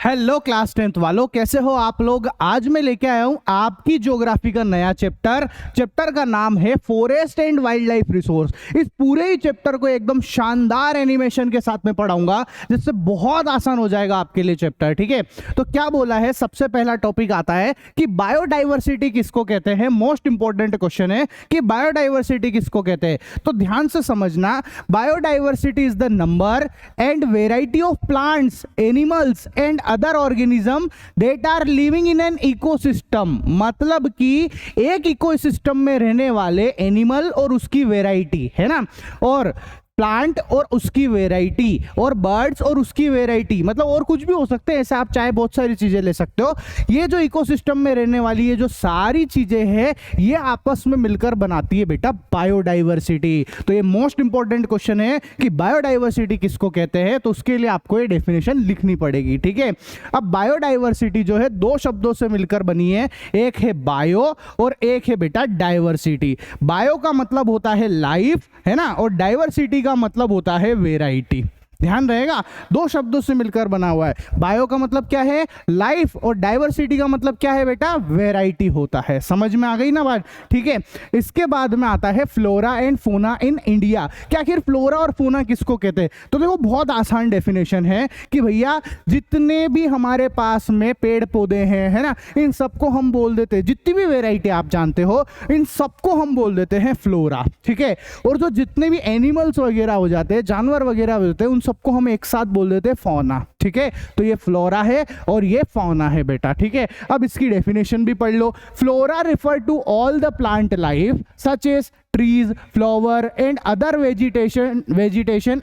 Hello class 10th वालों, कैसे हो आप लोग। आज मैं लेके आया हूं आपकी ज्योग्राफी का नया चैप्टर का नाम है forest and wild life resource. इस पूरे ही चैप्टर को एकदम शानदार एनिमेशन के साथ में पढ़ाऊंगा, जिससे बहुत आसान हो जाएगा आपके लिए चैप्टर। ठीक है, तो क्या बोला है, सबसे पहला टॉपिक आता है कि बायोडाइवर्सिटी किसको कहते हैं। मोस्ट इंपॉर्टेंट क्वेश्चन है कि बायोडाइवर्सिटी किसको कहते हैं। तो ध्यान से समझना, biodiversity is the number and variety of plants, animals and other organism that are living in an ecosystem. मतलब कि एक इकोसिस्टम में रहने वाले एनिमल और उसकी वेराइटी है ना, और प्लांट और उसकी वेराइटी, और बर्ड्स और उसकी वेराइटी, मतलब और कुछ भी हो सकते हैं, ऐसे आप चाहे बहुत सारी चीजें ले सकते हो। ये जो इकोसिस्टम में रहने वाली ये जो सारी चीजें हैं, ये आपस में मिलकर बनाती है बेटा बायोडाइवर्सिटी। तो ये मोस्ट इंपॉर्टेंट क्वेश्चन है कि बायोडाइवर्सिटी किसको कहते हैं, तो उसके लिए आपको ये डेफिनेशन लिखनी पड़ेगी। ठीक है, अब बायोडाइवर्सिटी जो है दो शब्दों से मिलकर बनी है, एक है बायो और एक है बेटा डाइवर्सिटी। बायो का मतलब होता है लाइफ, है ना, और डाइवर्सिटी का मतलब होता है वेराइटी। ध्यान रहेगा, दो शब्दों से मिलकर बना हुआ है। बायो का मतलब क्या है, लाइफ, और डाइवर्सिटी का मतलब क्या है बेटा, वेराइटी होता है। समझ में आ गई ना बात। ठीक है, इसके बाद में आता है flora and fauna in India. क्या आखिर फ्लोरा और फौना किसको कहते हैं, तो देखो बहुत आसान डेफिनेशन है कि भैया जितने भी हमारे पास में पेड़ पौधे हैं, है ना, इन सबको हम बोल देते हैं, जितनी भी वेराइटी आप जानते हो इन सबको हम बोल देते हैं फ्लोरा। ठीक है, और जो जितने भी एनिमल्स वगैरह हो जाते हैं, जानवर वगैरह हो जाते हैं, उन सबको हम एक साथ बोल देते हैं फौना। ठीक है, तो ये फ्लोरा है और ये फौना है बेटा। ठीक है, अब इसकी डेफिनेशन भी पढ़ लो। Flora refer to all the plant life such as trees, flower and other vegetation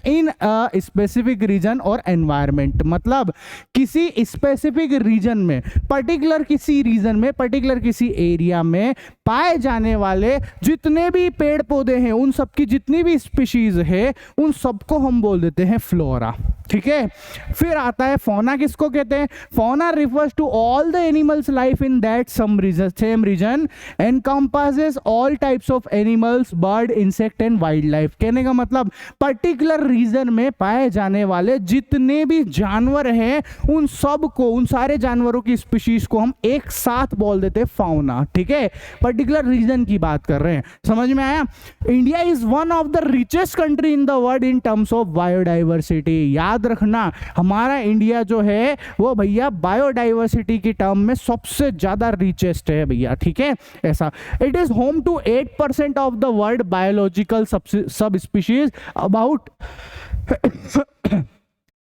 in a specific region और environment। मतलब किसी स्पेसिफिक रीजन में, पर्टिकुलर किसी रीजन में, पर्टिकुलर किसी एरिया में पाए जाने वाले जितने भी पेड़ पौधे हैं, उन सब की जितनी भी स्पीशीज है, उन सबको हम बोल देते हैं फ्लोरा। ठीक है, फिर आता है फौना। किसको कहते हैं, fauna refers to all the animals life in that some region, same region encompasses all types of animals, bird, insect and wild life. कहने का मतलब पर्टिकुलर रीजन में पाए जाने वाले जितने भी जानवर हैं, उन सब को, उन सारे जानवरों की स्पीशीज को हम एक साथ बोल देते हैं फौना। ठीक है, पर्टिकुलर रीजन की बात कर रहे हैं। समझ में आया। India is one of the richest country in the world in terms of biodiversity. याद रखना, हमारा इंडिया जो है वो भैया बायोडाइवर्सिटी की टर्म में सबसे ज्यादा रिचेस्ट है भैया। ठीक है, ऐसा। It is home to 8% of the world biological subspecies about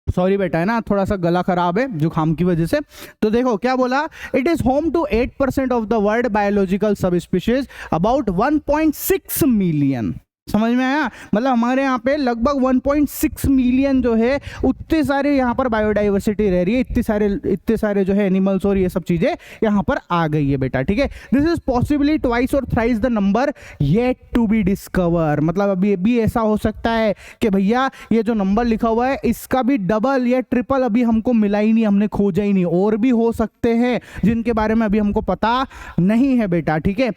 sorry बेटा, है ना, थोड़ा सा गला खराब है जुकाम की वजह से। तो देखो क्या बोला, it is home to 8% of the world biological subspecies about 1.6 million. समझ में आया, मतलब हमारे यहाँ पे लगभग 1.6 मिलियन जो है, उतने सारे यहाँ पर बायोडाइवर्सिटी रह रही है, इतने सारे जो है एनिमल्स और ये सब चीजें यहाँ पर आ गई है बेटा। ठीक है, दिस इज पॉसिबली ट्वाइस और thrice the number yet to be discover. मतलब अभी भी ऐसा हो सकता है कि भैया ये जो नंबर लिखा हुआ है इसका भी डबल या ट्रिपल अभी हमको मिला ही नहीं, हमने खोजा ही नहीं, और भी हो सकते हैं जिनके बारे में अभी हमको पता नहीं है बेटा। ठीक है,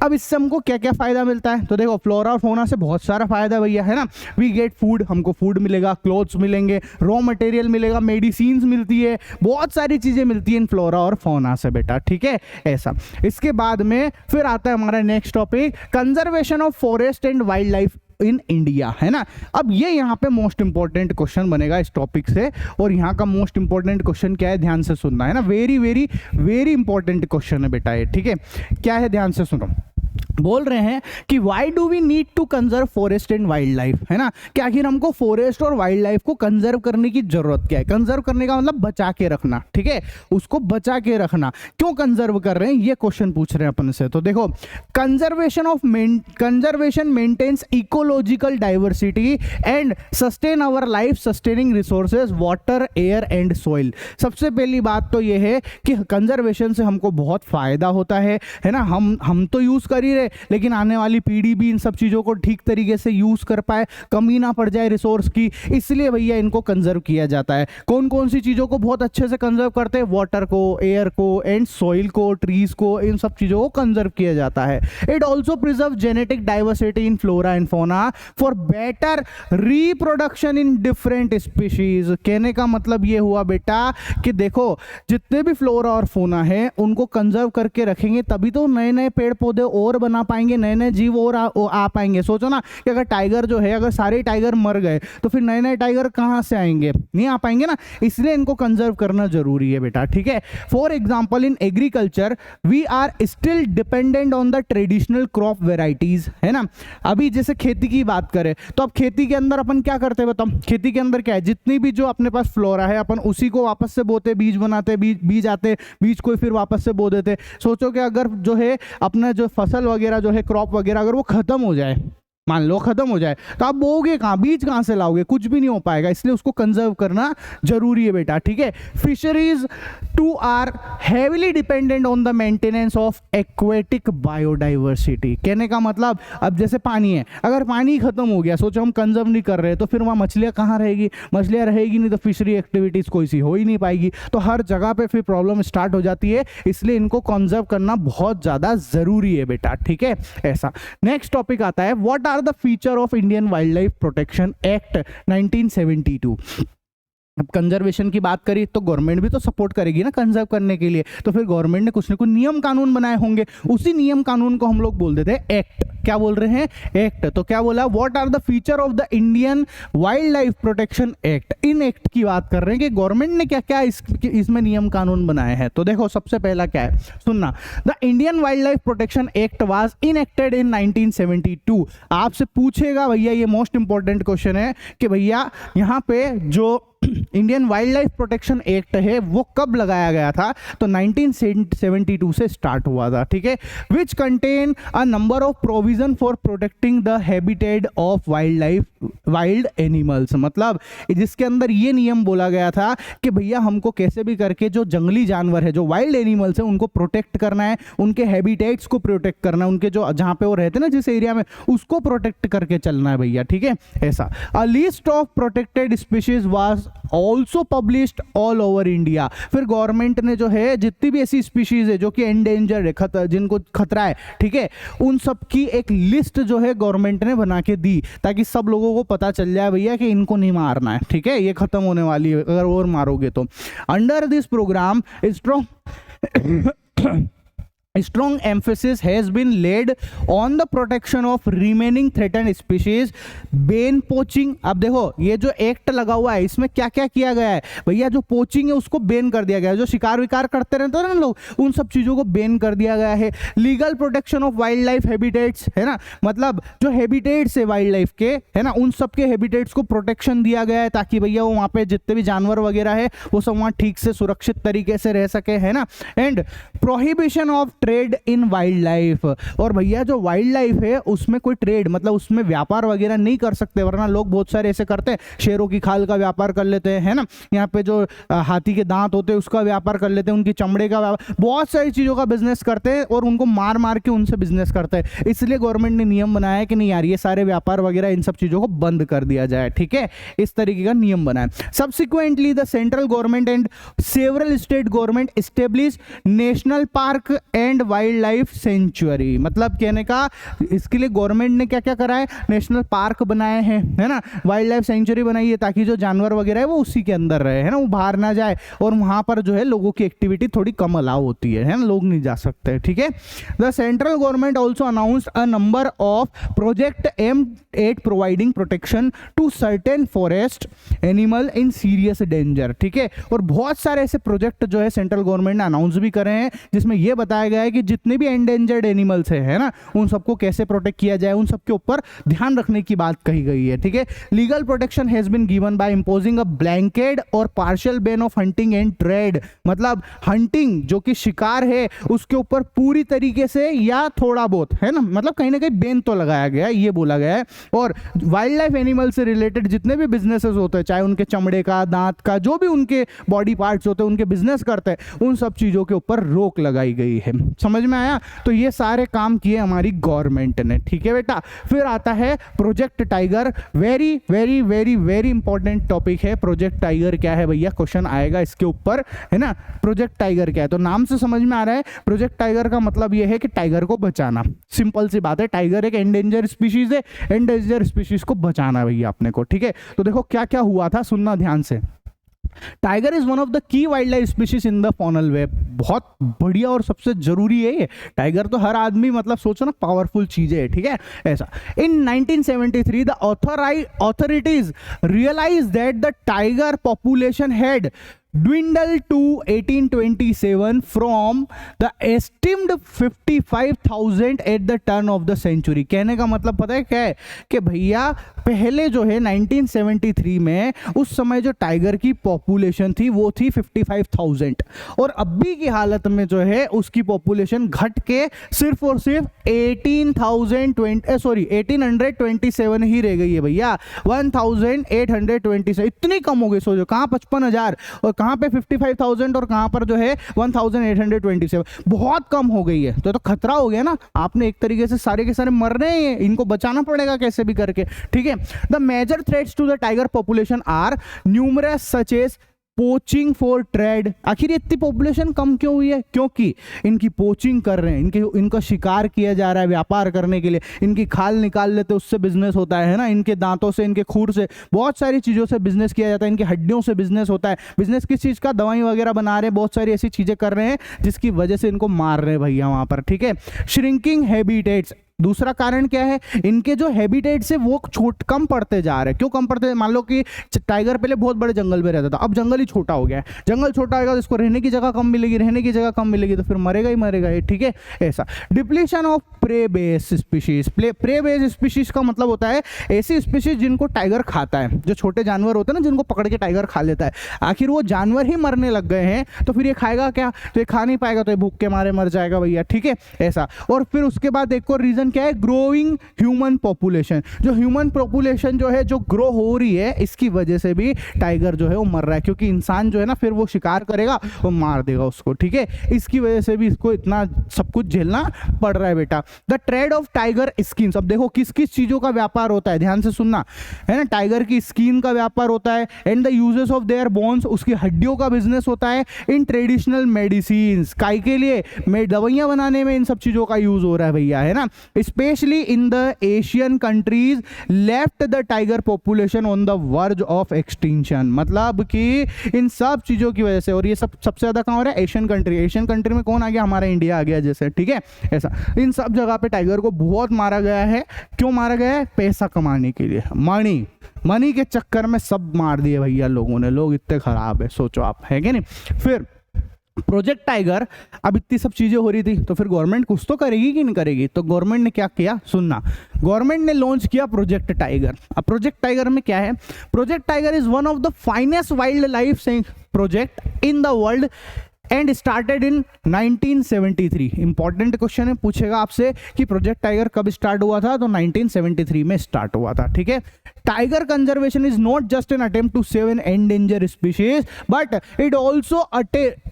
अब इससे हमको क्या क्या फायदा मिलता है, तो देखो फ्लोरा और फौना बहुत सारा फायदा भैया, है ना। वी गेट फूड, हमको फूड मिलेगा, क्लोथ्स मिलेंगे, रॉ मटेरियल मिलेगा, मेडिसिन्स मिलती है, बहुत सारी चीजें मिलती हैं इन फ्लोरा और फौना से बेटा। ठीक है, ऐसा। इसके बाद में फिर आता है हमारा next topic, conservation of forest and wild life in India, है ना। अब ये यहाँ पे मोस्ट इंपॉर्टेंट क्वेश्चन बनेगा इस टॉपिक से, और यहाँ का मोस्ट इंपॉर्टेंट क्वेश्चन क्या है, ध्यान से सुनना, है ना। Very very very important question है बेटा ये। ठीक है, क्या है, ध्यान से सुनो। बोल रहे हैं कि why do we need to conserve forest and wild life, है ना, कि आखिर हमको फॉरेस्ट और वाइल्ड लाइफ को कंजर्व करने की जरूरत क्या है। कंजर्व करने का मतलब बचा के रखना। ठीक है, उसको बचा के रखना। क्यों कंजर्व कर रहे हैं, ये क्वेश्चन पूछ रहे हैं अपन से। तो देखो, conservation maintains ecological diversity and sustain our life sustaining resources water, air and soil. सबसे पहली बात तो ये है कि कंजर्वेशन से हमको बहुत फायदा होता है ना। हम तो यूज कर ही रहे ले, लेकिन आने वाली पीढ़ी भी इन सब चीज़ों को ठीक तरीके से यूज़ कर पाए, कमी ना पड़ जाए रिसोर्स की, इसलिए भैया इनको कंजर्व किया जाता है। कौन कौन सी चीज़ों को बहुत अच्छे से कंजर्व करते हैं? वाटर को, एयर को एंड सॉइल को, ट्रीज को, इन सब चीज़ों को कंजर्व किया जाता है। It also preserve genetic diversity in flora and fauna for better reproduction in different species. कहने का मतलब ये हुआ बेटा कि देखो जितने भी फ्लोरा और फौना है उनको कंजर्व करके रखेंगे तभी तो नए नए पेड़ पौधे और बना पाएंगे, नए नए जीव और आ पाएंगे। सोचो ना कि अगर टाइगर जो है, अगर सारे टाइगर मर गए तो फिर नए नए टाइगर कहाँ से आएंगे? नहीं आ पाएंगे ना, इसलिए इनको कंजर्व करना जरूरी है बेटा, ठीक है। For example in agriculture we are still dependent on the traditional crop varieties, है ना। अभी जैसे खेती की बात करें तो अब खेती के अंदर अपन क्या करते हैं बताओ? खेती के अंदर क्या है, जितनी भी जो अपने पास फ्लोरा है अपन उसी को वापस से बोते, बीज बनाते, बीज आते, बीज को फिर वापस से बो देते। सोचो कि अगर जो है अपना जो फसल वगैरह जो है, क्रॉप वगैरह अगर वो खत्म हो जाए, मान लो खत्म हो जाए, तो आप बोओगे कहाँ? बीज कहाँ से लाओगे? कुछ भी नहीं हो पाएगा, इसलिए उसको कंजर्व करना जरूरी है बेटा, ठीक है। Fisheries too are heavily dependent on the maintenance of aquatic biodiversity. कहने का मतलब अब जैसे पानी है, अगर पानी खत्म हो गया, सोचो हम कंजर्व नहीं कर रहे तो फिर वहाँ मछलियाँ कहाँ रहेगी? मछलियाँ रहेगी नहीं तो फिशरी एक्टिविटीज कोई सी हो ही नहीं पाएगी, तो हर जगह पे फिर प्रॉब्लम स्टार्ट हो जाती है, इसलिए इनको कंजर्व करना बहुत ज़्यादा ज़रूरी है बेटा, ठीक है। ऐसा नेक्स्ट टॉपिक आता है, what are the feature of Indian wild life protection act 1972। अब कंजर्वेशन की बात करी तो गवर्नमेंट भी तो सपोर्ट करेगी ना कंजर्व करने के लिए, तो फिर गवर्नमेंट ने कुछ ना कुछ नियम कानून बनाए होंगे, उसी नियम कानून को हम लोग बोल देते हैं एक्ट। क्या बोल रहे हैं? एक्ट। तो क्या बोला? What are the feature of the Indian wild life protection act. इन एक्ट की बात कर रहे हैं कि गवर्नमेंट ने क्या क्या इसमें नियम कानून बनाए हैं। तो देखो सबसे पहला क्या है, सुनना। The Indian wild life protection act was enacted in 1972। आपसे पूछेगा भैया, ये मोस्ट इंपॉर्टेंट क्वेश्चन है कि भैया यहाँ पे जो Indian wild life protection act है वो कब लगाया गया था? तो 1972 से स्टार्ट हुआ था, ठीक है। Which contain a number of provision for protecting the habitat of wild animals. मतलब जिसके अंदर ये नियम बोला गया था कि भैया हमको कैसे भी करके जो जंगली जानवर है, जो वाइल्ड एनिमल्स है, उनको प्रोटेक्ट करना है, उनके हैबिटेट्स को प्रोटेक्ट करना है, उनके जो जहां पे वो रहते हैं ना जिस एरिया में, उसको प्रोटेक्ट करके चलना है भैया, ठीक है। ऐसा a list of protected species was also published all over India. फिर गवर्नमेंट ने जो है जितनी भी ऐसी स्पीशीज है जो कि एंडेंजर्ड है, जिनको खतरा है, ठीक है, उन सब की एक लिस्ट जो है गवर्नमेंट ने बना के दी, ताकि सब लोगों को पता चल जाए भैया कि इनको नहीं मारना है, ठीक है, ये खत्म होने वाली है अगर और मारोगे तो। Under this program strong emphasis has been laid on the protection of remaining threatened species, Ben poaching. अब देखो ये जो एक्ट लगा हुआ है इसमें क्या क्या किया गया है भैया, जो पोचिंग है उसको बैन कर दिया गया है, जो शिकार विकार करते रहते हैं ना लोग, उन सब चीजों को बैन कर दिया गया है। Legal protection of wild life habitats, है ना, मतलब जो हैबिटेट्स है वाइल्ड लाइफ के, है ना, उन सब के हैबिटेट्स को प्रोटेक्शन दिया गया है ताकि भैया वो वहाँ पे जितने भी जानवर वगैरह है वो सब वहाँ ठीक से सुरक्षित तरीके से रह सके, है ना। And prohibition of trade in wild life, और भैया जो वाइल्ड लाइफ है उसमें कोई ट्रेड मतलब उसमें व्यापार वगैरह नहीं कर सकते, वरना लोग बहुत सारे ऐसे करते हैं, शेरों की खाल का व्यापार कर लेते हैं, है ना, यहाँ पे जो हाथी के दांत होते हैं उसका व्यापार कर लेते हैं, उनकी चमड़े का व्यापार, बहुत सारी चीज़ों का बिजनेस करते हैं और उनको मार मार के उनसे बिजनेस करते हैं। इसलिए गवर्नमेंट ने नियम बनाया है कि नहीं यार ये सारे व्यापार वगैरह इन सब चीज़ों को बंद कर दिया जाए, ठीक है, इस तरीके का नियम बना है। Subsequently the central government and several state government establish national park and wild life sanctuary. मतलब कहने का इसके लिए गवर्नमेंट ने क्या क्या करा है, नेशनल पार्क बनाए हैं, है ना, वाइल्ड लाइफ सेंचुरी बनाई है ताकि जो जानवर वगैरह है वो उसी के अंदर रहे, है ना, वो बाहर ना जाए, और वहां पर जो है लोगों की एक्टिविटी थोड़ी कम अलाउ होती है ना, लोग नहीं जा सकते, ठीक है। The central government also announced a number of project aim at providing protection to certain forest animal in serious danger, ठीक है, और बहुत सारे ऐसे प्रोजेक्ट जो है सेंट्रल गवर्नमेंट ने अनाउंस भी करे हैं जिसमें यह बताया गया है कि जितने भी एंडेंजर्ड एनिमल्स है ना, उन सबको कैसे प्रोटेक्ट किया जाए, उन सबके ऊपर ध्यान रखने की बात कही गई है, ठीक है। Legal protection has been given by imposing a blanket और partial ban of hunting and trade. मतलब हंटिंग जो कि शिकार है उसके ऊपर पूरी तरीके से या थोड़ा बहुत, है ना, मतलब कहीं ना कहीं बैन तो लगाया गया है, ये बोला गया है। और वाइल्ड लाइफ एनिमल से रिलेटेड जितने भी बिजनेसेस होते हैं, चाहे उनके चमड़े का, दांत का, जो भी उनके बॉडी पार्ट्स होते हैं उनके बिजनेस करते हैं, उन सब चीजों के ऊपर रोक लगाई गई है। समझ में आया? तो ये सारे काम किए हमारी गवर्नमेंट ने, ठीक है बेटा। फिर आता है project tiger, very very very very important topic है। प्रोजेक्ट टाइगर क्या है भैया, क्वेश्चन आएगा इसके ऊपर, है ना। प्रोजेक्ट टाइगर क्या है, तो नाम से समझ में आ रहा है प्रोजेक्ट टाइगर का मतलब ये है कि टाइगर को बचाना। सिंपल सी बात है, टाइगर एक एंडेंजर स्पीशीज है, एंडेंजर स्पीशीज को बचाना भैया अपने को, ठीक है। तो देखो क्या क्या हुआ था, सुनना ध्यान से। Tiger is one of the key wild life species in the faunal web. बहुत बढ़िया और सबसे जरूरी है ये। टाइगर तो हर आदमी मतलब सोचो ना, पावरफुल चीजें है, ठीक है ऐसा। In 1973 the authorities realize that the tiger population had dwindled to 1827 from the esteemed 55,000 at the turn of the century। कहने का मतलब पता है क्या है कि भैया पहले जो है 1973 में उस समय जो टाइगर की पॉपुलेशन थी वो थी 55,000 और अभी की हालत में जो है उसकी पॉपुलेशन घट के सिर्फ और सिर्फ 1827 ही रह गई है भैया। 1827 इतनी कम हो गई। सोचो कहाँ 55,000 और कहाँ पे 55,000 और कहाँ पर जो है 1827, बहुत कम हो गई है। तो खतरा हो गया ना, आपने एक तरीके से सारे के सारे मर रहे हैं, इनको बचाना पड़ेगा कैसे भी करके, ठीक है। The major threats to the tiger population are numerous such as poaching for trade. आखिर इतनी पॉपुलेशन कम क्यों हुई है? क्योंकि इनकी पोचिंग कर रहे हैं, इनका शिकार किया जा रहा है व्यापार करने के लिए। इनकी खाल निकाल लेते, उससे बिजनेस होता है ना। इनके दांतों से, इनके खूर से, बहुत सारी चीज़ों से बिजनेस किया जाता है। इनकी हड्डियों से बिजनेस होता है। बिजनेस किस चीज़ का? दवाई वगैरह बना रहे हैं, बहुत सारी ऐसी चीज़ें कर रहे हैं जिसकी वजह से इनको मार रहे हैं भैया वहाँ पर, ठीक है। श्रिंकिंग हैबिटेट्स, दूसरा कारण क्या है? इनके जो हैबिटेट से वो कम पड़ते जा रहे हैं। क्यों कम पड़ते? मान लो कि टाइगर पहले बहुत बड़े जंगल में रहता था, अब जंगल ही छोटा हो गया है। जंगल छोटा होगा तो इसको रहने की जगह कम मिलेगी, रहने की जगह कम मिलेगी तो फिर मरेगा ही मरेगा ये, ठीक है ऐसा। Depletion of prey based species. Prey based species का मतलब होता है ऐसी स्पीशीज जिनको टाइगर खाता है। जो छोटे जानवर होते हैं ना, जिनको पकड़ के टाइगर खा लेता है, आखिर वो जानवर ही मरने लग गए हैं तो फिर ये खाएगा क्या? तो ये खा नहीं पाएगा, तो ये भूख के मारे मर जाएगा भैया, ठीक है ऐसा। और फिर उसके बाद एक और रीजन क्या है? Growing human population. जो ह्यूमन पॉपुलेशन जो है, जो ग्रो हो रही है, इसकी वजह से भी टाइगर जो है वो मर रहा है। क्योंकि इंसान जो है ना, फिर वो शिकार करेगा, वो मार देगा उसको, ठीक है। इसकी वजह से भी इसको इतना सब कुछ झेलना पड़ रहा है बेटा। The trade off tiger skins. अब देखो किस किस चीजों का व्यापार होता है, ध्यान से सुनना, है ना। टाइगर की स्किन का व्यापार होता है। And the uses of their bones, उसकी हड्डियों का बिजनेस होता है। इन ट्रेडिशनल मेडिसिन, काय के लिए? दवाइयां बनाने में इन सब चीजों का यूज हो रहा है भैया, है ना। Specially in the Asian countries left the tiger population on the verge of extinction. मतलब कि इन सब चीजों की वजह से, और ये सब सबसे ज्यादा कहां हो रहा है? Asian country. एशियन कंट्री में कौन आ गया? हमारा इंडिया आ गया जैसे, ठीक है ऐसा। इन सब जगह पे टाइगर को बहुत मारा गया है। क्यों मारा गया है? पैसा कमाने के लिए। मनी के चक्कर में सब मार दिए भैया लोगों ने। लोग इतने खराब है, सोचो आप, है कि नहीं। फिर प्रोजेक्ट टाइगर, अब इतनी सब चीजें हो रही थी तो फिर गवर्नमेंट कुछ तो करेगी कि नहीं करेगी? तो गवर्नमेंट ने क्या किया, सुनना। गवर्नमेंट ने लॉन्च किया प्रोजेक्ट टाइगर। अब प्रोजेक्ट टाइगर में क्या है? Project tiger is one of the finest wild life project in the world and started in 1973। Important question है, पूछेगा आपसे कि प्रोजेक्ट टाइगर कब स्टार्ट हुआ था? तो 1973 में स्टार्ट हुआ था, ठीक है। Tiger conservation is not just an attempt to save an endanger species but it also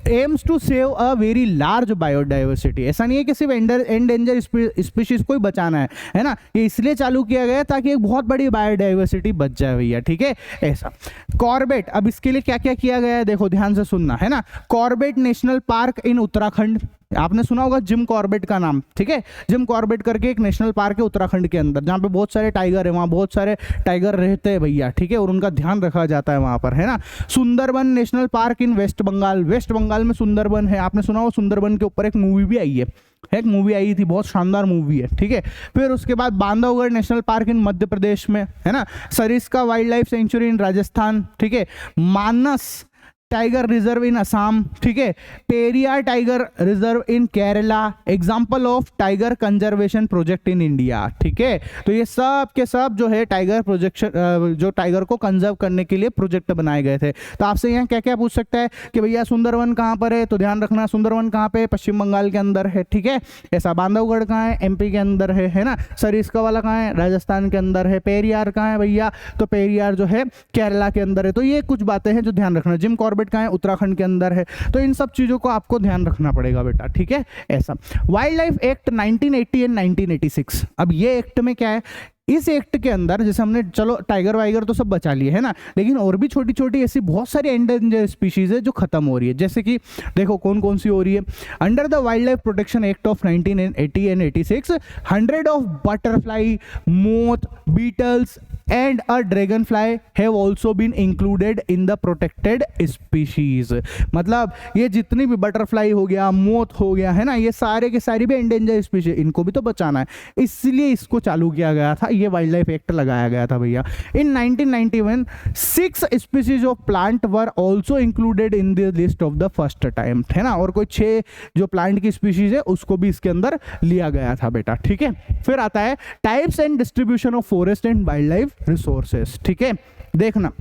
aims to save a very large biodiversity. ऐसा नहीं है कि सिर्फ एंडेंजर स्पीशीज को ही बचाना है ना। ये इसलिए चालू किया गया ताकि एक बहुत बड़ी बायोडाइवर्सिटी बच जाए भैया, ठीक है ऐसा। कॉर्बेट, अब इसके लिए क्या क्या किया गया है देखो ध्यान से सुनना, है ना। कॉर्बेट नेशनल पार्क इन उत्तराखंड, आपने सुना होगा जिम कॉर्बेट का नाम, ठीक है। जिम कॉर्बेट करके एक नेशनल पार्क है उत्तराखंड के अंदर, जहाँ पे बहुत सारे टाइगर है, वहाँ बहुत सारे टाइगर रहते हैं भैया, ठीक है, और उनका ध्यान रखा जाता है वहाँ पर, है ना। Sundarban national park in West Bengal, West Bengal में सुंदरबन है, आपने सुना होगा। सुंदरबन के ऊपर एक मूवी भी आई है, एक मूवी आई थी, बहुत शानदार मूवी है, ठीक है। फिर उसके बाद बांधवगढ़ नेशनल पार्क इन मध्य प्रदेश में, है ना। सरिस्का वाइल्ड लाइफ सेंचुरी इन राजस्थान, ठीक है। मानस टाइगर रिजर्व इन असम, ठीक है। Periyar tiger reserve in Kerala, example of tiger conservation project in India, ठीक है। तो ये सब के सब जो है टाइगर प्रोजेक्शन, जो टाइगर को कंजर्व करने के लिए प्रोजेक्ट बनाए गए थे। तो आपसे यहाँ क्या क्या पूछ सकता है कि भैया सुंदरवन कहाँ पर है, तो ध्यान रखना सुंदरवन कहाँ पे, पश्चिम बंगाल के अंदर है, ठीक है ऐसा। बांधवगढ़ कहाँ है, एमपी के अंदर है ना। सरिस्का वाला कहाँ है, राजस्थान के अंदर है। पेरियार कहाँ है भैया, तो पेरियार जो है केरला के अंदर है। तो ये कुछ बातें हैं जो ध्यान रखना। जिम कॉर्बेट ऑर्बिट कहाँ है, उत्तराखंड के अंदर है। तो इन सब चीज़ों को आपको ध्यान रखना पड़ेगा बेटा, ठीक है। ऐसा वाइल्ड लाइफ एक्ट 1980 एंड 1986, अब ये एक्ट में क्या है, इस एक्ट के अंदर जैसे हमने चलो टाइगर वाइगर तो सब बचा लिए है ना, लेकिन और भी छोटी छोटी ऐसी बहुत सारी एंडेंजर्ड स्पीशीज है जो खत्म हो रही है। जैसे कि देखो कौन कौन सी हो रही है। Under the wild life protection act of 1980 and 86, 100 of butterfly, moth, beetles and a dragonfly have also been included in the protected species। मतलब ये जितनी भी बटरफ्लाई हो गया, मोथ हो गया है ना, ये सारे के सारी भी एंडेंजर स्पीशीज, इनको भी तो बचाना है, इसलिए इसको चालू किया गया था, ये वाइल्ड लाइफ एक्ट लगाया गया था भैया। इन 1991 6 species of plant were also included in the list of the first time, है ना, और कोई 6 जो प्लांट की स्पीशीज है उसको भी इसके अंदर लिया गया था बेटा, ठीक है। फिर आता है types and distribution of forest and wild life resources, ठीक है। देखना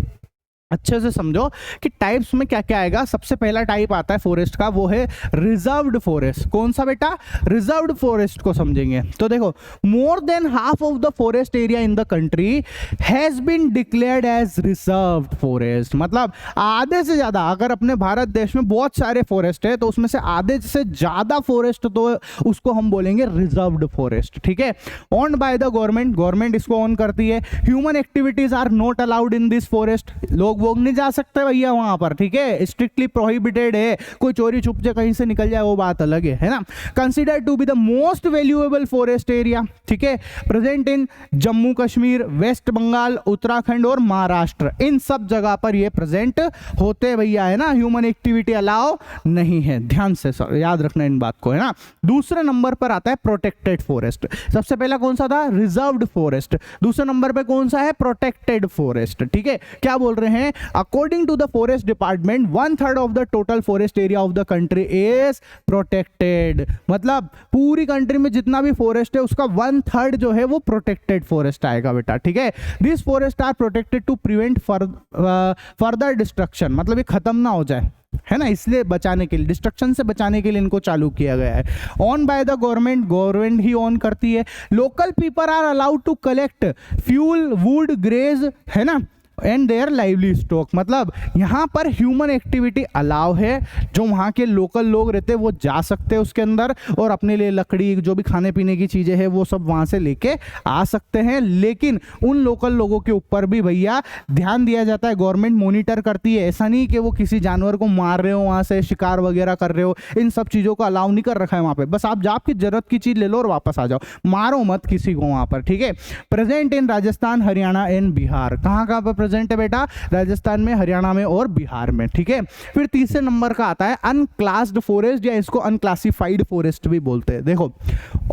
अच्छे से समझो कि टाइप्स में क्या क्या आएगा। सबसे पहला टाइप आता है फॉरेस्ट का, वो है रिजर्व्ड फॉरेस्ट। कौन सा बेटा, रिजर्व्ड फॉरेस्ट को समझेंगे तो देखो, more than half of the forest area in the country has been declared as reserved forest. मतलब आधे से ज्यादा, अगर अपने भारत देश में बहुत सारे फॉरेस्ट है तो उसमें से आधे से ज्यादा फॉरेस्ट तो उसको हम बोलेंगे रिजर्व्ड फॉरेस्ट, ठीक है। Owned by the government, government इसको ऑन करती है। Human activities are not allowed in this forest, लोग वो नहीं जा सकते भैया वहां पर, ठीक है, स्ट्रिक्टली प्रोहिबिटेड है। कोई चोरी छुप के कहीं से निकल जाए वो बात अलग है ना। Consider to be the most valuable forest area, ठीक है, प्रेजेंट इन जम्मू कश्मीर, वेस्ट बंगाल, उत्तराखंड और महाराष्ट्र, इन सब जगह पर ये प्रेजेंट होते भैया, है ना। ह्यूमन एक्टिविटी अलाउ नहीं है, ध्यान से याद रखना इन बात को, है ना। दूसरे नंबर पर आता है प्रोटेक्टेड फॉरेस्ट। सबसे पहला कौन सा था, रिजर्व्ड फॉरेस्ट। दूसरे नंबर पे कौन सा है, प्रोटेक्टेड फॉरेस्ट, ठीक है। क्या बोल रहे हैं, according to the forest department 1/3 of the total forest area of the country is protected. मतलब पूरी कंट्री में जितना भी फॉरेस्ट है उसका 1/3 जो है वो प्रोटेक्टेड फॉरेस्ट आएगा बेटा, ठीक है। This forest are protected to prevent further destruction, मतलब ये खत्म ना हो जाए, है ना, इसलिए बचाने के लिए, डिस्ट्रक्शन से बचाने के लिए इनको चालू किया गया है। Owned by the government, government ही ऑन करती है। Local people are allowed to collect fuel, wood, graze, है ना, एंड देयर लाइवली स्टॉक। मतलब यहाँ पर ह्यूमन एक्टिविटी अलाउ है, जो वहाँ के लोकल लोग रहते हैं वो जा सकते हैं उसके अंदर और अपने लिए लकड़ी, जो भी खाने पीने की चीज़ें हैं वो सब वहाँ से लेके आ सकते हैं। लेकिन उन लोकल लोगों के ऊपर भी भैया ध्यान दिया जाता है, गवर्नमेंट मॉनिटर करती है। ऐसा नहीं कि वो किसी जानवर को मार रहे हो, वहाँ से शिकार वगैरह कर रहे हो, इन सब चीज़ों को अलाउ नहीं कर रखा है वहाँ पर। बस आप आपकी जरूरत की चीज़ ले लो और वापस आ जाओ, मारो मत किसी को वहाँ पर, ठीक है। Present in Rajasthan, Haryana and Bihar, कहाँ कहाँ पर प्रेजेंट है बेटा, राजस्थान में, हरियाणा में और बिहार में, ठीक है। फिर तीसरे नंबर का आता है अनक्लास्ड फॉरेस्ट, या इसको अनक्लासिफाइड फॉरेस्ट भी बोलते हैं। देखो,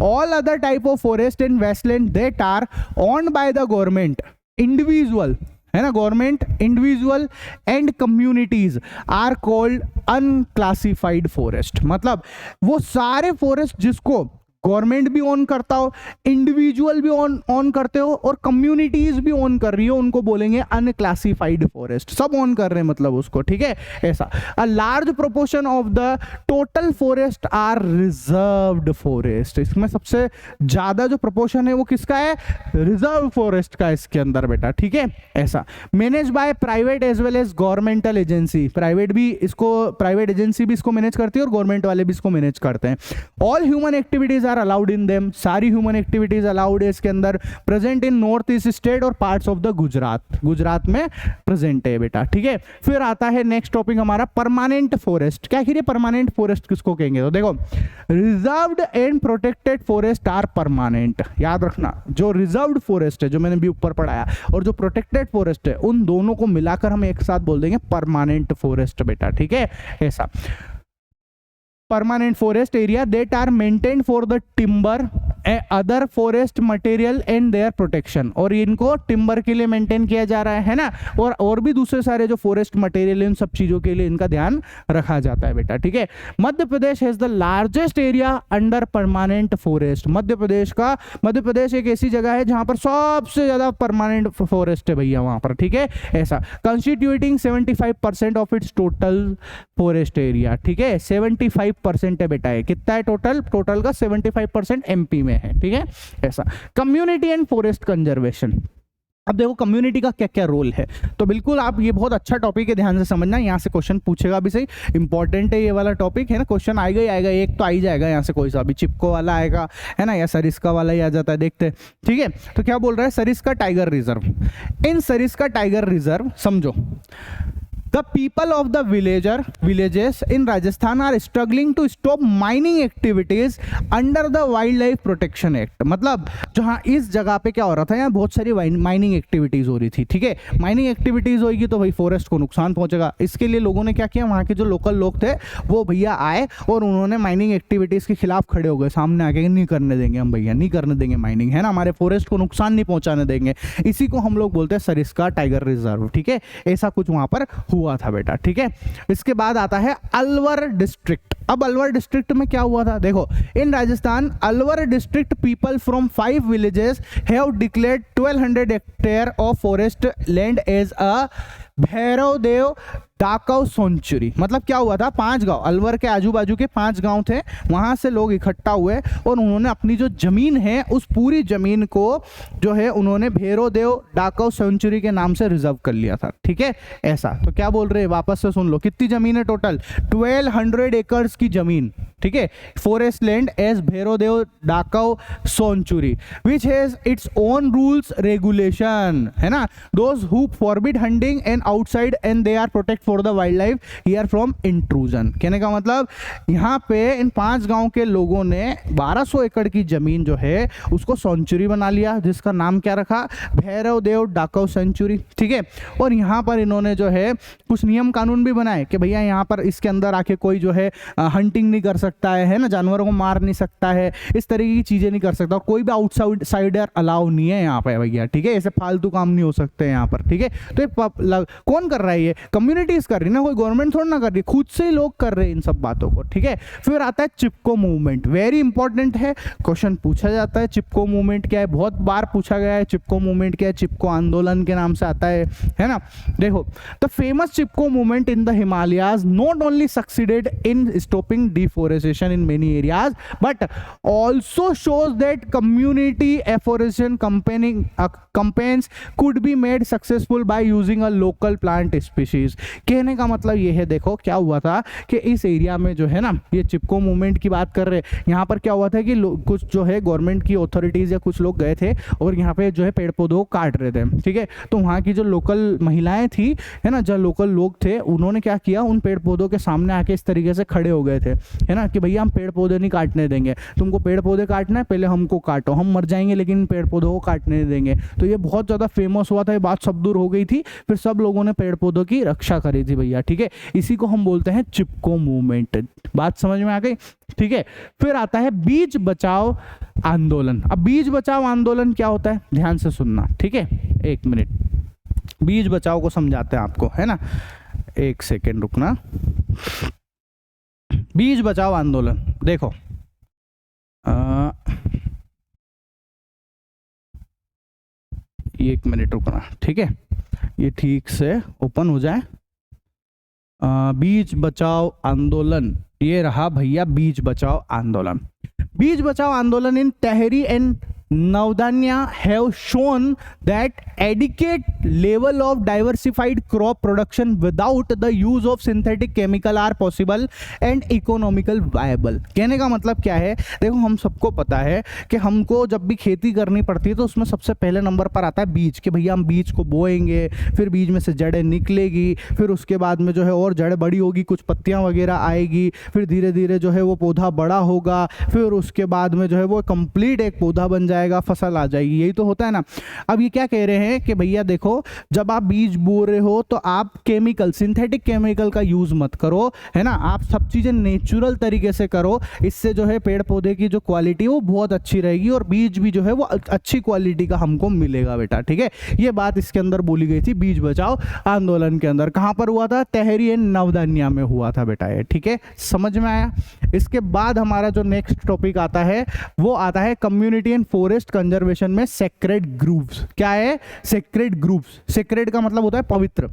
all other type of forest in wasteland that are owned by the government, individual, है ना, government, individual and communities are called unclassified forest. मतलब वो सारे फॉरेस्ट जिसको गवर्नमेंट भी ऑन करता हो, इंडिविजुअल भी ऑन करते हो और कम्युनिटीज भी ऑन कर रही हो, उनको बोलेंगे अनक्लासिफाइड फॉरेस्ट। सब ऑन कर रहे हैं मतलब उसको, ठीक है। ऐसा a large proportion of the total forest are reserved forest. इसमें सबसे ज्यादा जो प्रोपोर्शन है वो किसका है, रिजर्व फॉरेस्ट का इसके अंदर बेटा, ठीक है। ऐसा manage by private as well as governmental agency, private भी इसको, प्राइवेट एजेंसी भी इसको मैनेज करती है और गवर्नमेंट वाले भी इसको मैनेज करते हैं। All human activities are allowed in them, सारी ह्यूमन एक्टिविटीज अलाउड है इसके अंदर। Present in north east state और parts of the Gujarat, Gujarat में प्रेजेंट है बेटा, ठीक है। फिर आता है नेक्स्ट टॉपिक हमारा परमानेंट फॉरेस्ट। क्या कहिए, परमानेंट फॉरेस्ट किसको कहेंगे, तो देखो, reserved and protected forest are permanent. याद रखना, जो रिजर्व्ड फॉरेस्ट है जो मैंने भी ऊपर पढ़ाया और जो प्रोटेक्टेड फॉरेस्ट है, उन दोनों को मिलाकर हम एक साथ बोल देंगे परमानेंट फॉरेस्ट बेटा, ठीक है। ऐसा permanent forest area that are maintained for the timber other forest material and their protection, और इनको टिम्बर के लिए मेंटेन किया जा रहा है ना, और भी दूसरे सारे जो फॉरेस्ट मटेरियल है उन सब चीजों के लिए इनका ध्यान रखा जाता है बेटा, ठीक है। Madhya Pradesh has the largest area under permanent forest. Madhya Pradesh एक ऐसी जगह है जहां पर सबसे ज्यादा परमानेंट फॉरेस्ट है भैया वहां पर, ठीक है। ऐसा constituting 75% of its total forest area, ठीक है। 75% है बेटा, है कितना है टोटल का 75% एमपी में है, ठीक है। ऐसा कम्युनिटी एंड फॉरेस्ट कंजर्वेशन, अब देखो कम्युनिटी का क्या क्या रोल है, तो बिल्कुल आप ये बहुत अच्छा टॉपिक है, ध्यान से समझना, यहाँ से क्वेश्चन पूछेगा भी सही, इंपॉर्टेंट है ये वाला टॉपिक है ना, क्वेश्चन आएगा ही आएगा, एक तो आ ही जाएगा यहाँ से, कोई सा भी चिपको वाला आएगा है ना, या सरिस्का वाला ही आ जाता है, देखते हैं। ठीक है, तो क्या बोल रहा है, सरिस्का टाइगर रिजर्व। इन सरिस्का टाइगर रिजर्व समझो, the people of the villages in Rajasthan are struggling to stop mining activities under the Wildlife Protection Act। मतलब जहाँ इस जगह पे क्या हो रहा था, यहाँ बहुत सारी माइनिंग एक्टिविटीज हो रही थी। ठीक है, माइनिंग एक्टिविटीज होगी तो भाई फॉरेस्ट को नुकसान पहुंचेगा, इसके लिए लोगों ने क्या किया, वहाँ के जो लोकल लोग थे वो भैया आए और उन्होंने माइनिंग एक्टिविटीज के खिलाफ खड़े हो गए, सामने आके नहीं करने देंगे हम भैया, नहीं करने देंगे माइनिंग, है ना, हमारे फॉरेस्ट को नुकसान नहीं पहुंचाने देंगे। इसी को हम लोग बोलते हैं सरिस्का टाइगर रिजर्व। ठीक है, ऐसा कुछ वहां पर हुआ था बेटा। ठीक है, इसके बाद आता है अलवर डिस्ट्रिक्ट। अब अलवर डिस्ट्रिक्ट में क्या हुआ था, देखो, in Rajasthan Alwar district people from 5 villages have declared 1200 hectare of forest land as a Bhairav Dev Dakav sanctuary. मतलब क्या हुआ था, 5 गांव, अलवर के आजू बाजू के 5 गांव थे, वहां से लोग इकट्ठा हुए और उन्होंने अपनी जो जमीन है उस पूरी जमीन को जो है उन्होंने भैरव देव डाकव सेंचुरी के नाम से रिजर्व कर लिया था। ठीक है, ऐसा तो क्या बोल रहे हैं, वापस से सुन लो, कितनी जमीन है टोटल, 1200 एकर्स की जमीन। ठीक है, forest land as Bhairav Dev Dakav sanctuary which has its own rules regulation, है ना, those who forbid hunting and outside and they are protect for the wild life here from intrusion. कहने का मतलब यहाँ पे इन 5 गांव के लोगों ने 1200 एकड़ की जमीन जो है उसको सेंचुरी बना लिया, जिसका नाम क्या रखा, भैरव देव डाकव सेंचुरी। ठीक है, और यहाँ पर इन्होंने जो है कुछ नियम कानून भी बनाए कि भैया यहाँ पर इसके अंदर आके कोई जो है हंटिंग नहीं कर सकता है ना, जानवरों को मार नहीं सकता है, इस तरीके की चीजें नहीं कर सकता, और कोई भी आउटसाइडर अलाउ नहीं है यहाँ पे भैया। ठीक है, ऐसे फालतू काम नहीं हो सकते यहाँ पर। ठीक है, तो ये कौन कर रहा है, ये कम्युनिटीज कर रही है ना, कोई गवर्नमेंट थोड़ा ना कर रही, खुद से ही लोग कर रहे हैं इन सब बातों को। ठीक है, फिर आता है चिपको मूवमेंट, वेरी इंपॉर्टेंट है, क्वेश्चन पूछा जाता है चिपको मूवमेंट क्या है, बहुत बार पूछा गया है चिपको मूवमेंट क्या है, चिपको आंदोलन के नाम से आता है ना। देखो, the famous Chipko movement in the Himalayas not only succeeded in stopping deforestation in many areas but also shows that community afforestation campaigns could be made successful by using a local plant species। कहने का मतलब ये है, देखो क्या हुआ था कि इस एरिया में जो है ना, ये चिपको मूवमेंट की बात कर रहे हैं, यहाँ पर क्या हुआ था कि कुछ जो है गवर्नमेंट की अथॉरिटीज या कुछ लोग गए थे और यहाँ पे जो है पेड़ पौधों को काट रहे थे। ठीक है, तो वहाँ की जो लोकल महिलाएं थी, है ना, जो लोकल लोग थे, उन्होंने क्या किया, उन पेड़ पौधों के सामने आके इस तरीके से खड़े हो गए थे, है ना, कि भैया हम पेड़ पौधे नहीं काटने देंगे, तुमको पेड़ पौधे काटना है पहले हमको काटो, हम मर जाएंगे लेकिन पेड़ पौधों को काटने नहीं देंगे। तो ये बहुत ज़्यादा फेमस हुआ था, ये बात सब दूर हो गई थी, फिर सब लोगों ने पेड़ पौधों की रक्षा करी थी भैया। ठीक है, इसी को हम बोलते हैं चिपको मूवमेंट। बात समझ में आ गई। ठीक है, फिर आता है बीज बचाओ आंदोलन। अब बीज बचाओ आंदोलन क्या होता है, ध्यान से सुनना। ठीक है, 1 मिनट, बीज बचाओ को समझाते हैं आपको, है ना, 1 सेकेंड रुकना। बीज बचाओ आंदोलन, देखो, 1 मिनट रुकना। ठीक है, ये ठीक से ओपन हो जाए। बीज बचाओ आंदोलन, ये रहा भैया बीज बचाओ आंदोलन। Beej Bachao Andolan in Tehri and Navdanya have shown that adequate level of diversified crop production without the use of synthetic chemical are possible and economical viable। कहने का मतलब क्या है, देखो हम सबको पता है कि हमको जब भी खेती करनी पड़ती है तो उसमें सबसे पहले नंबर पर आता है बीज, कि भैया हम बीज को बोएंगे, फिर बीज में से जड़ें निकलेगी, फिर उसके बाद में जो है और जड़ बड़ी होगी, कुछ पत्तियां वगैरह आएगी, फिर धीरे धीरे जो है वो पौधा बड़ा होगा, फिर उसके बाद में जो है वो कंप्लीट एक पौधा बन जाएगा, फसल आ जाएगी, यही तो होता है ना। अब ये क्या कह रहे हैं कि भैया देखो, जब आप बीज बो रहे हो तो आप केमिकल, सिंथेटिक केमिकल का यूज मत करो, है ना, आप सब चीजें नेचुरल तरीके से करो, इससे जो है पेड़ पौधे की जो क्वालिटी है वो बहुत अच्छी रहेगी और बीज भी जो है वो अच्छी क्वालिटी का हमको मिलेगा बेटा। ठीक है, ये बात इसके अंदर बोली गई थी बीज बचाओ आंदोलन के अंदर। कहां पर हुआ था, टेहरी एंड नवदान्या में हुआ था बेटा ये। ठीक है, समझ में आया। इसके बाद हमारा जो नेक्स्ट टॉपिक आता है वो आता है कम्युनिटी एंड फॉरेस्ट कंजर्वेशन में सेक्रेड ग्रूव्स। क्या है, सेक्रेड ग्रूव्स। सेक्रेड का मतलब होता है पवित्र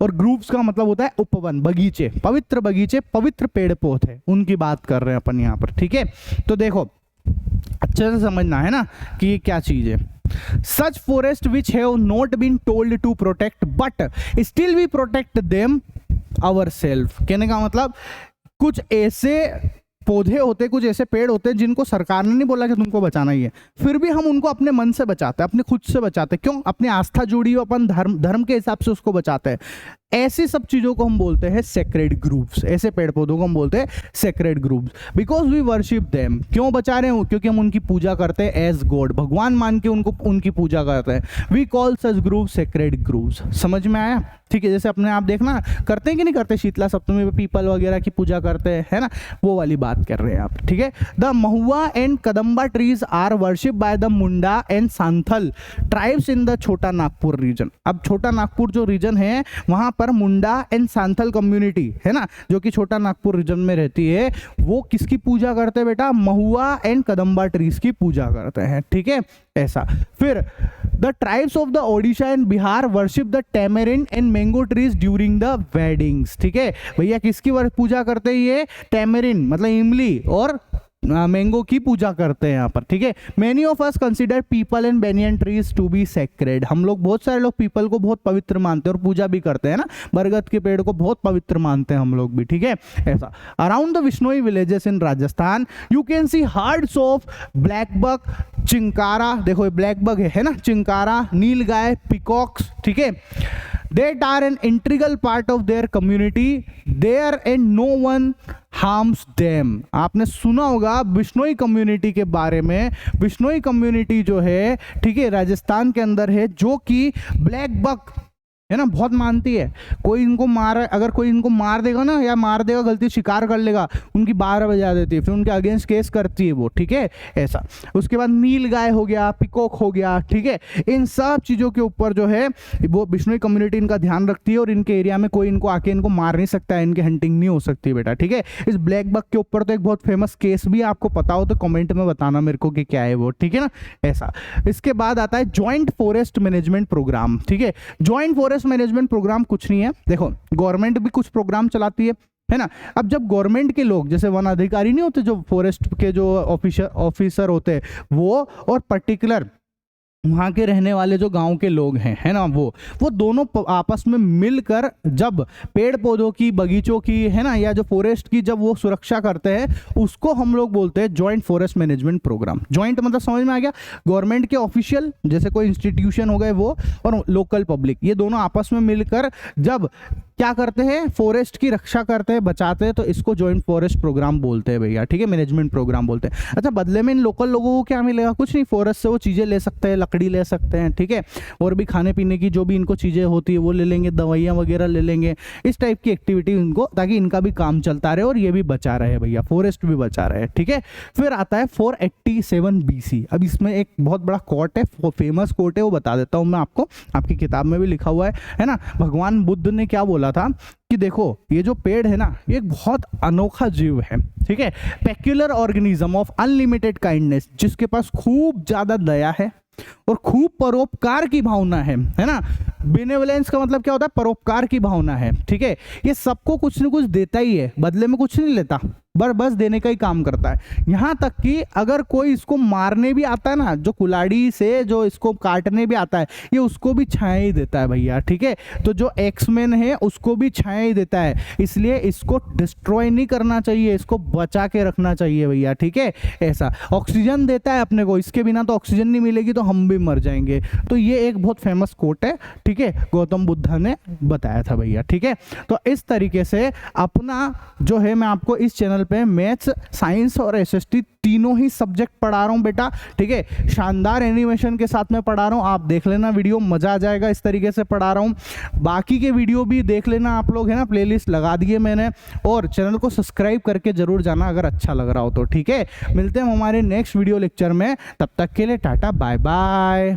और ग्रूव्स का मतलब होता है उपवन, बगीचे, पवित्र बगीचे, पवित्र पेड़ पौधे, उनकी बात कर रहे हैं अपन यहाँ पर। ठीक है, तो देखो अच्छे से समझना है ना कि ये क्या चीज है। such forest which have not been told to protect but still we protect them ourselves। कहने का मतलब कुछ ऐसे पौधे होते, कुछ ऐसे पेड़ होते हैं जिनको सरकार ने नहीं बोला कि तुमको बचाना ही है, फिर भी हम उनको अपने मन से बचाते हैं, अपने खुद से बचाते हैं। क्यों? अपनी आस्था जुड़ी हो, अपन धर्म के हिसाब से उसको बचाते हैं। ऐसी सब चीज़ों को हम बोलते हैं सेक्रेड ग्रुप्स। ऐसे पेड़ पौधों को हम बोलते हैं sacred groups, because we worship them. क्यों बचा रहे हो? क्योंकि हम उनकी पूजा करते हैं एज गॉड, भगवान मान के उनको उनकी पूजा करते हैं। We call such group sacred groups. समझ में आया? ठीक है, जैसे अपने आप देखना करते हैं कि नहीं करते, शीतला सप्तमी में पीपल वगैरह की पूजा करते हैं, है ना, वो वाली बात कर रहे हैं आप। ठीक है, the mahua and kadamba trees are worship by the Munda and Santhal tribes in the Chota Nagpur reason. अब छोटा नागपुर जो रीजन है वहां पर मुंडा एंड सांथल कम्युनिटी है ना, जो कि छोटा नागपुर रीजन में रहती है, वो किसकी पूजा करते हैं बेटा? महुआ एंड कदम्बा ट्रीज की पूजा करते हैं। ठीक है, ऐसा। फिर the tribes of the Odisha and Bihar worship the tamarind and mango trees during the weddings. ठीक है भैया, किसकी पूजा करते हैं ये? टेमेरिन मतलब इमली और मैंगो की पूजा करते हैं यहाँ पर। ठीक है, many of us consider peepal and banyan trees to be sacred. हम लोग, बहुत सारे लोग पीपल को बहुत पवित्र मानते हैं और पूजा भी करते हैं ना, बरगद के पेड़ को बहुत पवित्र मानते हैं हम लोग भी। ठीक है, ऐसा। Around the Bishnoi villages in Rajasthan you can see herds of black buck, chinkara, देखो ब्लैक बग है ना, चिंकारा, नील गाय, पिकॉक्स। ठीक है, that are an integral part of their community there and no one harms them। आपने सुना होगा बिश्नोई कम्युनिटी के बारे में। बिश्नोई कम्युनिटी जो है, ठीक है, राजस्थान के अंदर है, जो कि ब्लैक बक है ना बहुत मानती है। कोई इनको अगर कोई इनको मार देगा ना, या मार देगा, गलती शिकार कर लेगा, उनकी 12 बजा देती है, फिर उनके अगेंस्ट केस करती है वो। ठीक है, ऐसा। उसके बाद नील गाय हो गया, पिकॉक हो गया। ठीक है, इन सब चीज़ों के ऊपर जो है वो बिश्नोई कम्युनिटी इनका ध्यान रखती है, और इनके एरिया में कोई इनको आके इनको मार नहीं सकता है, इनकी हंटिंग नहीं हो सकती बेटा। ठीक है, इस ब्लैक बक के ऊपर तो एक बहुत फेमस केस भी आपको पता हो तो कमेंट में बताना मेरे को कि क्या है वो। ठीक है ना, ऐसा। इसके बाद आता है जॉइंट फॉरेस्ट मैनेजमेंट प्रोग्राम। ठीक है, जॉइंट फॉरेस्ट मैनेजमेंट प्रोग्राम कुछ नहीं है, देखो गवर्नमेंट भी कुछ प्रोग्राम चलाती है ना। अब जब गवर्नमेंट के लोग, जैसे वन अधिकारी नहीं होते, जो फॉरेस्ट के जो ऑफिसर होते हैं वो, और पर्टिकुलर वहाँ के रहने वाले जो गांव के लोग हैं, है ना, वो दोनों आपस में मिलकर जब पेड़ पौधों की, बगीचों की, है ना, या जो फॉरेस्ट की जब वो सुरक्षा करते हैं, उसको हम लोग बोलते हैं joint forest management program. Joint मतलब समझ में आ गया? गवर्नमेंट के ऑफिशियल, जैसे कोई इंस्टीट्यूशन हो गए वो, और लोकल पब्लिक, ये दोनों आपस में मिलकर जब क्या करते हैं, फॉरेस्ट की रक्षा करते हैं, बचाते हैं, तो इसको जॉइंट फॉरेस्ट प्रोग्राम बोलते हैं भैया। ठीक है, मैनेजमेंट प्रोग्राम बोलते हैं। अच्छा, बदले में इन लोकल लोगों को क्या मिलेगा? कुछ नहीं, फॉरेस्ट से वो चीज़ें ले सकते हैं, लकड़ी ले सकते हैं। ठीक है, और भी खाने पीने की जो भी इनको चीज़ें होती है वो ले लेंगे, दवाइयाँ वगैरह ले लेंगे, इस टाइप की एक्टिविटी इनको, ताकि इनका भी काम चलता रहे और ये भी बचा रहे भैया, फॉरेस्ट भी बचा रहे। ठीक है, फिर आता है 487 BC। अब इसमें एक बहुत बड़ा कोट है, फेमस कोट है, वो बता देता हूँ मैं आपको, आपकी किताब में भी लिखा हुआ है ना। भगवान बुद्ध ने क्या बोला था कि देखो ये जो पेड़ है ना, ये एक बहुत अनोखा जीव है। ठीक है, peculiar organism of unlimited kindness, जिसके पास खूब ज्यादा दया है और खूब परोपकार की भावना है ना। बेनेवलेंस का मतलब क्या होता है? परोपकार की भावना है। ठीक है, ये सबको कुछ न कुछ देता ही है, बदले में कुछ नहीं लेता, बस देने का ही काम करता है। यहाँ तक कि अगर कोई इसको मारने भी आता है ना, जो कुल्हाड़ी से जो इसको काटने भी आता है, ये उसको भी छाया ही देता है भैया। ठीक है, तो जो एक्समैन है उसको भी छाया ही देता है, इसलिए इसको डिस्ट्रॉय नहीं करना चाहिए, इसको बचा के रखना चाहिए भैया। ठीक है, ऐसा। ऑक्सीजन देता है अपने को, इसके बिना तो ऑक्सीजन नहीं मिलेगी तो हम भी मर जाएंगे। तो ये एक बहुत फेमस कोट है। ठीक है, गौतम बुद्ध ने बताया था भैया। ठीक है, तो इस तरीके से अपना जो है, मैं आपको इस चैनल पे मैथ्स, साइंस और एसएसटी तीनों ही सब्जेक्ट पढ़ा रहा हूं बेटा। ठीक है, शानदार एनिमेशन के साथ में पढ़ा रहा हूं, आप देख लेना वीडियो, मजा आ जाएगा। इस तरीके से पढ़ा रहा हूं, बाकी के वीडियो भी देख लेना आप लोग, है ना, प्लेलिस्ट लगा दिए मैंने, और चैनल को सब्सक्राइब करके जरूर जाना अगर अच्छा लग रहा हो तो। ठीक है, मिलते हैं हमारे नेक्स्ट वीडियो लेक्चर में, तब तक के लिए टाटा बाय बाय।